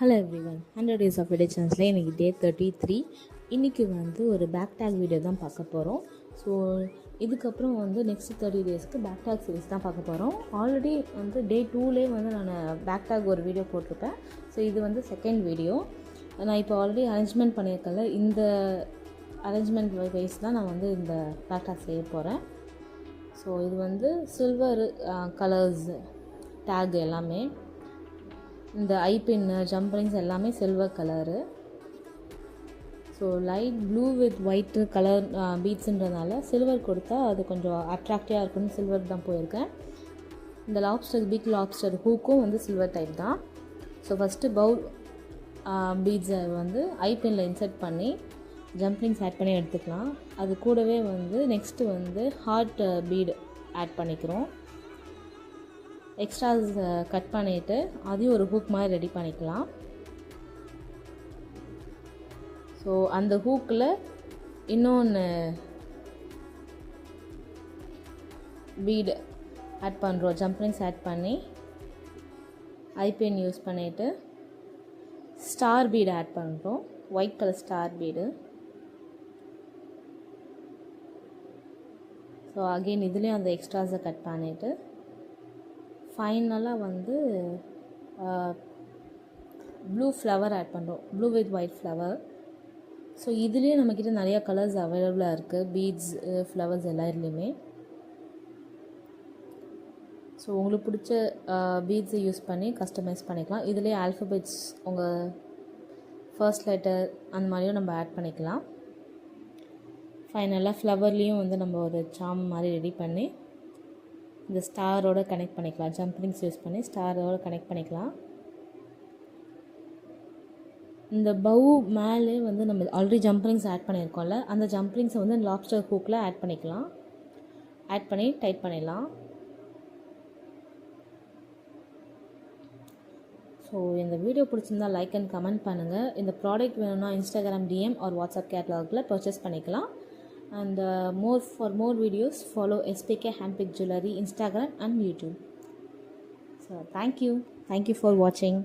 Hello everyone, 100 days of video சேனல்ஸில் இன்றைக்கி டே 33. இன்றைக்கி வந்து ஒரு பேக் டேக் வீடியோ தான் பார்க்க போகிறோம். ஸோ இதுக்கப்புறம் வந்து நெக்ஸ்ட் 30 daysக்கு பேக் டேக் சீரிஸ் தான் பார்க்க போகிறோம். ஆல்ரெடி வந்து டே 2லே வந்து நான் பேக் டேக் ஒரு வீடியோ போட்டிருப்பேன். ஸோ இது வந்து செகண்ட் வீடியோ. நான் இப்போ ஆல்ரெடி அரேஞ்ச்மெண்ட் பண்ணியிருக்கல, இந்த அரேஞ்ச்மெண்ட் வைஸ் தான் நான் வந்து இந்த பேக் டேக் செய்ய போகிறேன். ஸோ இது வந்து சில்வர் கலர்ஸ் டேக் எல்லாமே, இந்த ஐபின்னு ஜம்பரிங்ஸ் எல்லாமே silver colour. So light blue with white colour பீட்ஸுன்றதுனால சில்வர் கொடுத்தா அது கொஞ்சம் அட்ராக்டிவாக இருக்குன்னு சில்வர் தான் போயிருக்கேன். இந்த லாப்ஸ்டர் பிக் லாப்ஸ்டர் ஹூக்கும் வந்து சில்வர் டைப் தான். ஸோ ஃபஸ்ட்டு பவுல் பீட்ஸை வந்து ஐபின்னில் இன்சர்ட் பண்ணி ஜம்ப்ரிங்ஸ் ஆட் பண்ணி எடுத்துக்கலாம். அது கூடவே வந்து நெக்ஸ்ட்டு வந்து ஹார்ட் பீடு ஆட் பண்ணிக்கிறோம். எக்ஸ்ட்ராஸ் கட் பண்ணிவிட்டு அதையும் ஒரு ஹூக் மாதிரி ரெடி பண்ணிக்கலாம். ஸோ அந்த ஹூக்கில் இன்னொன்று பீடு ஆட் பண்ணுறோம். ஜம்ப்ரிங்ஸ் ஆட் பண்ணி ஐபின் யூஸ் பண்ணிவிட்டு ஸ்டார் பீடு ஆட் பண்ணுறோம். White colour star bead. So again இதுலேயும் அந்த எக்ஸ்ட்ராஸை கட் பண்ணிவிட்டு ஃபைனலாக வந்து ப்ளூ ஃப்ளவர் ஆட் பண்ணுறோம். Blue with white flower. So இதுலேயே நம்மக்கிட்ட நிறையா கலர்ஸ் அவைலபிளாக இருக்குது, பீட்ஸ் ஃப்ளவர்ஸ் எல்லாத்துலேயுமே. ஸோ உங்களுக்கு பிடிச்ச பீட்ஸை யூஸ் பண்ணி கஸ்டமைஸ் பண்ணிக்கலாம். இதுலேயே ஆல்ஃபபெட்ஸ் உங்கள் ஃபர்ஸ்ட் லெட்டர் அந்த மாதிரியும் நம்ம ஆட் பண்ணிக்கலாம். ஃபைனலாக ஃப்ளவர்லேயும் வந்து நம்ம ஒரு சாம் மாதிரி ரெடி பண்ணி இந்த ஸ்டாரோட கனெக்ட் பண்ணிக்கலாம். ஜம்ப்ரிங்ஸ் யூஸ் பண்ணி ஸ்டாரோட கனெக்ட் பண்ணிக்கலாம். இந்த பவு மேலே வந்து நம்ம ஆல்ரெடி ஜம்ப்ரிங்ஸ் ஆட் பண்ணியிருக்கோம்ல, அந்த ஜம்ப்ரிங்ஸை வந்து லாப்ஸ்டர் ஹூக்கில் ஆட் பண்ணிக்கலாம். ஆட் பண்ணி டைட் பண்ணிடலாம். ஸோ இந்த வீடியோ பிடிச்சிருந்தால் லைக் அண்ட் கமெண்ட் பண்ணுங்கள். இந்த ப்ராடக்ட் வேணும்னா இன்ஸ்டாகிராம் டிஎம் ஆர் வாட்ஸ்அப் கேட்லாகில் பர்ச்சேஸ் பண்ணிக்கலாம். And for more videos, follow SPK Handpicked Jewelry Instagram and YouTube. So thank you for watching.